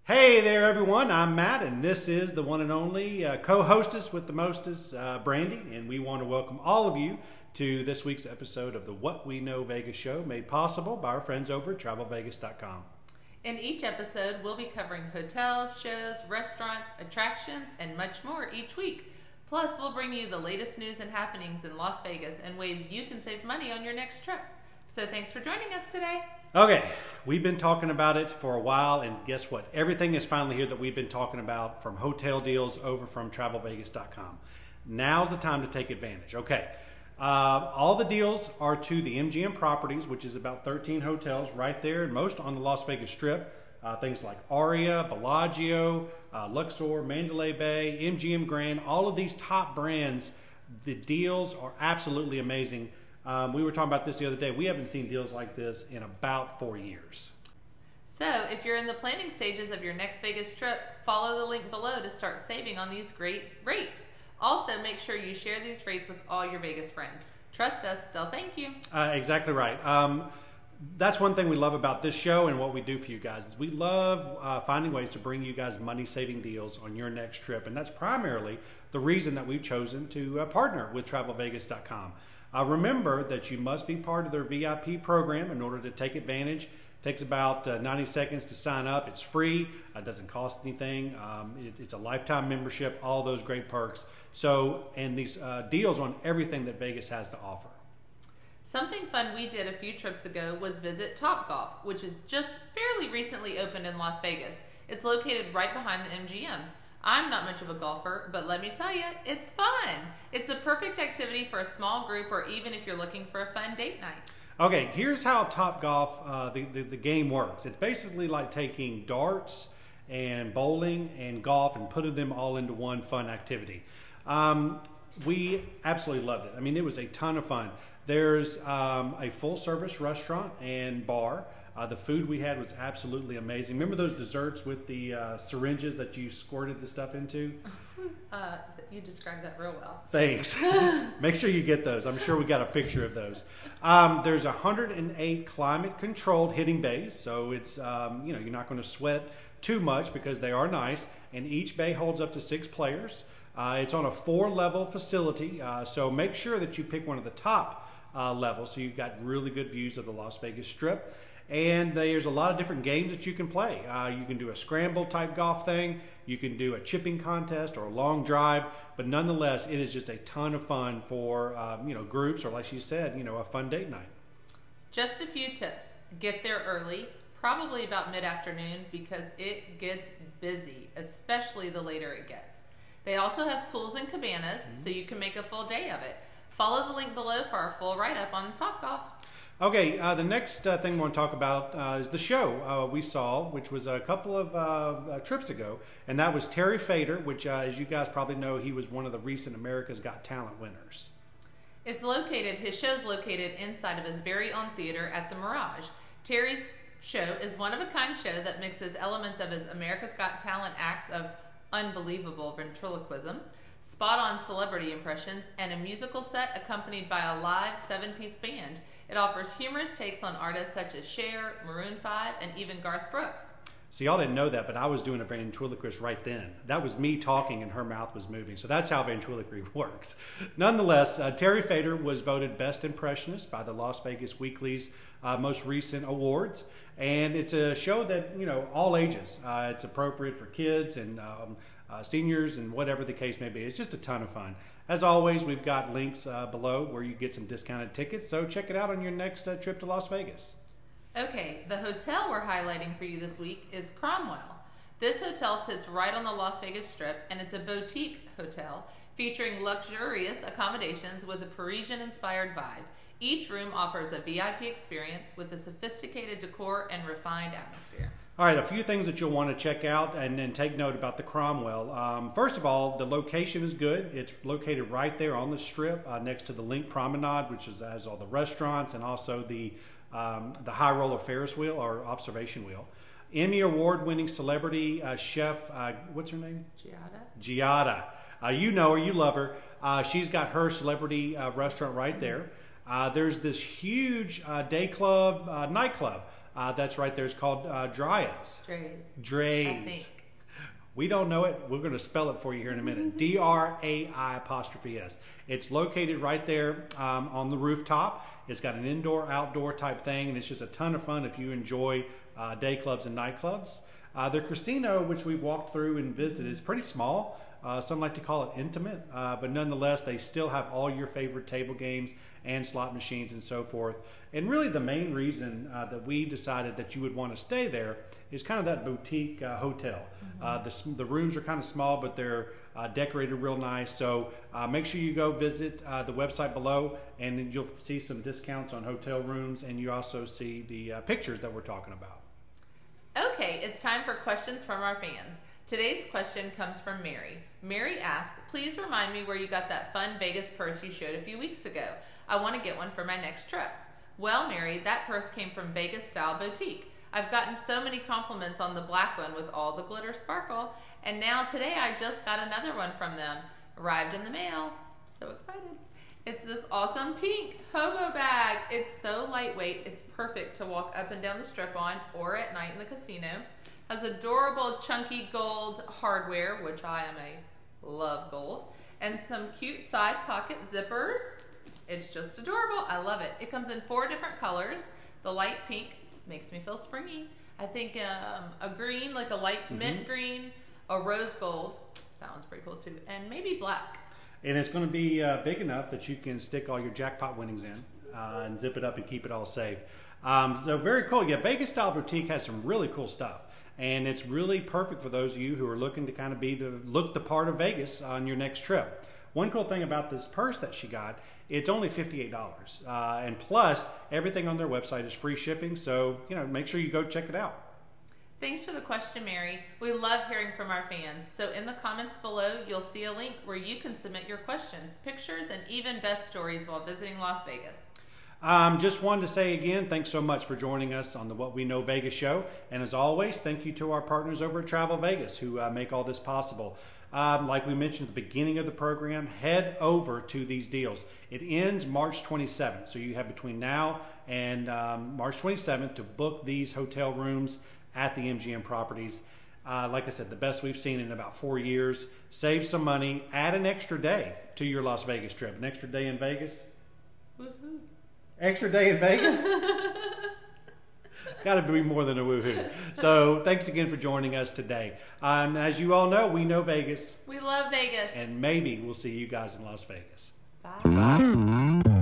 Hey there, everyone. I'm Matt, and this is the one and only co-hostess with the mostest, Brandy, and we want to welcome all of you to this week's episode of the What We Know Vegas show, made possible by our friends over at TravelVegas.com. In each episode, we'll be covering hotels, shows, restaurants, attractions, and much more each week. Plus, we'll bring you the latest news and happenings in Las Vegas and ways you can save money on your next trip. So thanks for joining us today. Okay, we've been talking about it for a while, and guess what? Everything is finally here that we've been talking about, from hotel deals over from TravelVegas.com. Now's the time to take advantage. Okay, all the deals are to the MGM properties, which is about 13 hotels right there, and most on the Las Vegas Strip. Things like Aria, Bellagio, Luxor, Mandalay Bay, MGM Grand, all of these top brands, the deals are absolutely amazing. We were talking about this the other day. We haven't seen deals like this in about 4 years. So if you're in the planning stages of your next Vegas trip, follow the link below to start saving on these great rates. Also, make sure you share these rates with all your Vegas friends. Trust us, they'll thank you. Exactly right. That's one thing we love about this show and what we do for you guys is we love finding ways to bring you guys money-saving deals on your next trip, and that's primarily the reason that we've chosen to partner with TravelVegas.com. Remember that you must be part of their VIP program in order to take advantage. It takes about 90 seconds to sign up. It's free. It doesn't cost anything. It's a lifetime membership, all those great perks. So, and these deals on everything that Vegas has to offer. Something fun we did a few trips ago was visit Topgolf, which is just fairly recently opened in Las Vegas. It's located right behind the MGM. I'm not much of a golfer, but let me tell you, it's fun. It's a perfect activity for a small group or even if you're looking for a fun date night. Okay, here's how Topgolf, the game works. It's basically like taking darts and bowling and golf and putting them all into one fun activity. We absolutely loved it. I mean, it was a ton of fun. There's a full-service restaurant and bar. The food we had was absolutely amazing. Remember those desserts with the syringes that you squirted the stuff into? You described that real well. Thanks. Make sure you get those. I'm sure we got a picture of those. There's 108 climate-controlled hitting bays, so it's you're not going to sweat too much because they are nice. And each bay holds up to 6 players. It's on a 4-level facility, so make sure that you pick one of the top levels so you've got really good views of the Las Vegas Strip. And there's a lot of different games that you can play. You can do a scramble type golf thing. You can do a chipping contest or a long drive. But nonetheless, it is just a ton of fun for groups or, like she said, a fun date night. Just a few tips. Get there early, probably about mid-afternoon, because it gets busy, especially the later it gets. They also have pools and cabanas, so you can make a full day of it. Follow the link below for our full write-up on Topgolf. Okay, the next thing we want to talk about is the show we saw, which was a couple of trips ago, and that was Terry Fator, which, as you guys probably know, he was one of the recent America's Got Talent winners. His show's located inside of his very own theater at the Mirage. Terry's show is one-of-a-kind show that mixes elements of his America's Got Talent acts of unbelievable ventriloquism, spot-on celebrity impressions, and a musical set accompanied by a live 7-piece band. It offers humorous takes on artists such as Cher, Maroon 5, and even Garth Brooks. So y'all didn't know that, but I was doing a ventriloquist right then. That was me talking and her mouth was moving. So that's how ventriloquy works. Nonetheless, Terry Fator was voted Best Impressionist by the Las Vegas Weekly's most recent awards. And it's a show that, all ages. It's appropriate for kids and seniors and whatever the case may be. It's just a ton of fun. As always, we've got links below where you get some discounted tickets, so check it out on your next trip to Las Vegas. Okay, the hotel we're highlighting for you this week is Cromwell. This hotel sits right on the Las Vegas Strip, and it's a boutique hotel featuring luxurious accommodations with a Parisian-inspired vibe. Each room offers a VIP experience with a sophisticated decor and refined atmosphere. All right, a few things that you'll want to check out and then take note about the Cromwell. First of all, the location is good. It's located right there on the Strip next to the Link Promenade, which has all the restaurants and also the high roller Ferris wheel or observation wheel. Emmy award-winning celebrity chef, what's her name? Giada. You know her, you love her. She's got her celebrity restaurant right there. There's this huge day club, nightclub That's right there. It's called Drai's. Drai's. I think. We don't know it. We're going to spell it for you here in a minute. D-R-A-I''S. It's located right there on the rooftop. It's got an indoor-outdoor type thing, and it's just a ton of fun if you enjoy day clubs and nightclubs. Their casino, which we walked through and visited, is pretty small. Some like to call it intimate, but nonetheless, they still have all your favorite table games and slot machines and so forth. And really the main reason that we decided that you would want to stay there is kind of that boutique hotel. The rooms are kind of small, but they're decorated real nice. So make sure you go visit the website below, and then you'll see some discounts on hotel rooms, and you also see the pictures that we're talking about. Okay, it's time for questions from our fans. Today's question comes from Mary. Mary asked, please remind me where you got that fun Vegas purse you showed a few weeks ago. I want to get one for my next trip. Well, Mary, that purse came from Vegas Style Boutique. I've gotten so many compliments on the black one with all the glitter sparkle, and now today I just got another one from them. Arrived in the mail. So excited. It's this awesome pink hobo bag. It's so lightweight, it's perfect to walk up and down the strip on or at night in the casino. Has adorable chunky gold hardware, which I love gold, and some cute side pocket zippers. It's just adorable. I love it. It comes in 4 different colors. The light pink makes me feel springy. I think a green, like a light mint green, a rose gold. That one's pretty cool too. And maybe black. And it's going to be big enough that you can stick all your jackpot winnings in and zip it up and keep it all safe. So very cool. Yeah, Vegas Style Boutique has some really cool stuff. And it's really perfect for those of you who are looking to kind of look the part of Vegas on your next trip. One cool thing about this purse that she got, it's only $58. And plus, everything on their website is free shipping. So, make sure you go check it out. Thanks for the question, Mary. We love hearing from our fans. So in the comments below, you'll see a link where you can submit your questions, pictures, and even best stories while visiting Las Vegas. Just wanted to say again, thanks so much for joining us on the What We Know Vegas show. And as always, thank you to our partners over at TravelVegas who make all this possible. Like we mentioned at the beginning of the program, head over to these deals. It ends March 27th, so you have between now and March 27th to book these hotel rooms at the MGM properties. Like I said, the best we've seen in about 4 years. Save some money, add an extra day to your Las Vegas trip. An extra day in Vegas. Woohoo. Extra day in Vegas? Got to be more than a woohoo. So thanks again for joining us today. As you all know, we know Vegas. We love Vegas. And maybe we'll see you guys in Las Vegas. Bye. Bye.